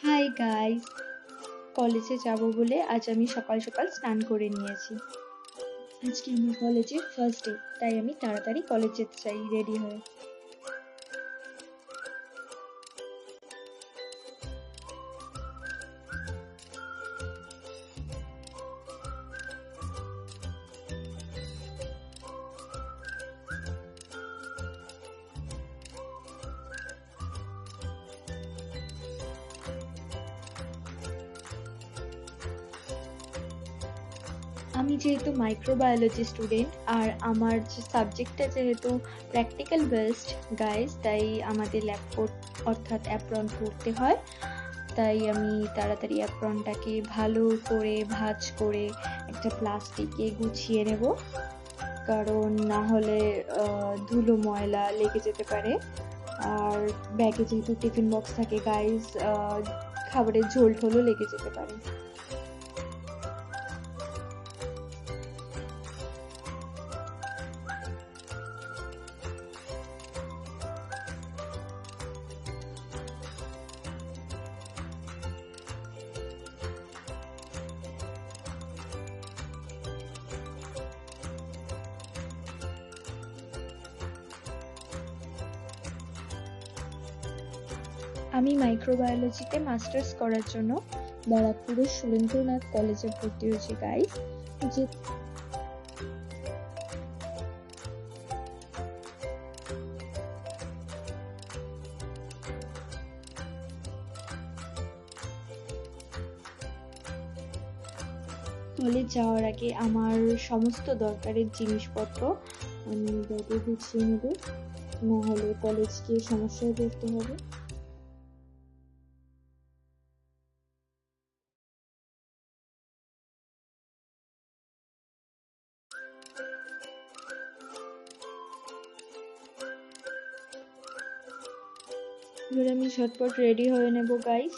Hi guys, কলেজে যাব বলে আজ আমি সকাল সকাল স্নান করে নিয়েছি। আজকে আমার কলেজের ফার্স্ট ডে, তাই আমি তাড়াতাড়ি কলেজ যেতে চাই রেডি হয়ে। আমি যেহেতু মাইক্রোবায়োলজি স্টুডেন্ট আর আমার যে সাবজেক্টটা যেহেতু প্র্যাকটিক্যাল বেসড গাইস, তাই আমাদের ল্যাব কোট অর্থাৎ অ্যাপ্রন পরতে হয়। তাই আমি তাড়াতাড়ি অ্যাপ্রনটাকে ভালো করে ভাঁজ করে একটা প্লাস্টিকে গুছিয়ে নেব, কারণ না হলে ধুলো ময়লা লেগে যেতে পারে। আর ব্যাগে যেহেতু টিফিন বক্স থাকে গাইস, খাবারের ঝোল টোলও লেগে যেতে পারে। আমি মাইক্রোবায়োলজিতে মাস্টার্স করার জন্য ব্যারাকপুরের সুরেন্দ্রনাথ কলেজে ভর্তি হয়েছি গাইস। যে কলেজ যাওয়ার আগে আমার সমস্ত দরকারের জিনিসপত্র আমি ব্যাগে গুছিয়ে নেব, না হলে কলেজ গিয়ে সমস্যায় পড়তে হবে। এবার আমি ঝটপট রেডি হয়ে নেব গাইস।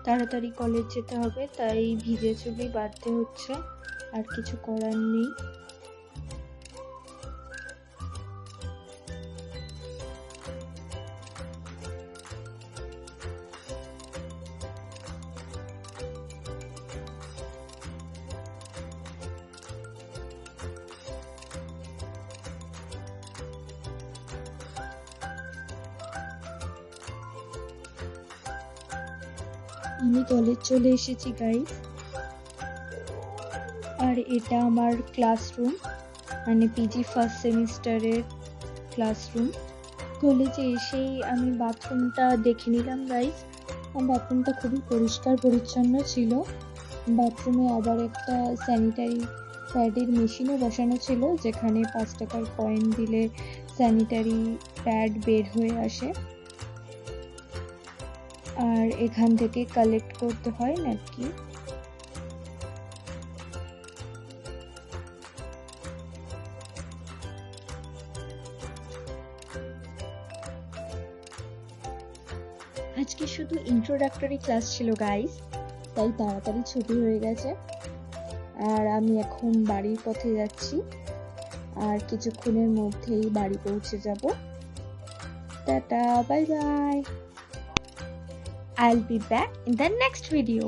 তাড়াতাড়ি কলেজ যেতে হবে, তাই ভিজে চুলেই বাঁধতে হচ্ছে, আর কিছু করার নেই। আমি কলেজ চলে এসেছি গাইস, আর এটা আমার ক্লাসরুম, মানে পিজি ফার্স্ট সেমিস্টারের ক্লাসরুম। কলেজে এসেই আমি বাথরুমটা দেখে নিলাম গাইস। বাথরুমটা খুবই পরিষ্কার পরিচ্ছন্ন ছিল। বাথরুমে আবার একটা স্যানিটারি প্যাডের মেশিনও বসানো ছিল, যেখানে 5 টাকার কয়েন দিলে স্যানিটারি প্যাড বের হয়ে আসে, আর এখান থেকে কালেক্ট করতে হয় ন্যাপকিন। আজকে শুধু ইন্ট্রোডাক্টরি ক্লাস ছিল গাইস, তাই তাড়াতাড়ি ছুটি হয়ে গেছে। আর আমি এখন বাড়ির পথে যাচ্ছি, আর কিছুক্ষণের মধ্যেই বাড়ি পৌঁছে যাব। Tata, bye bye. I'll be back in the next video.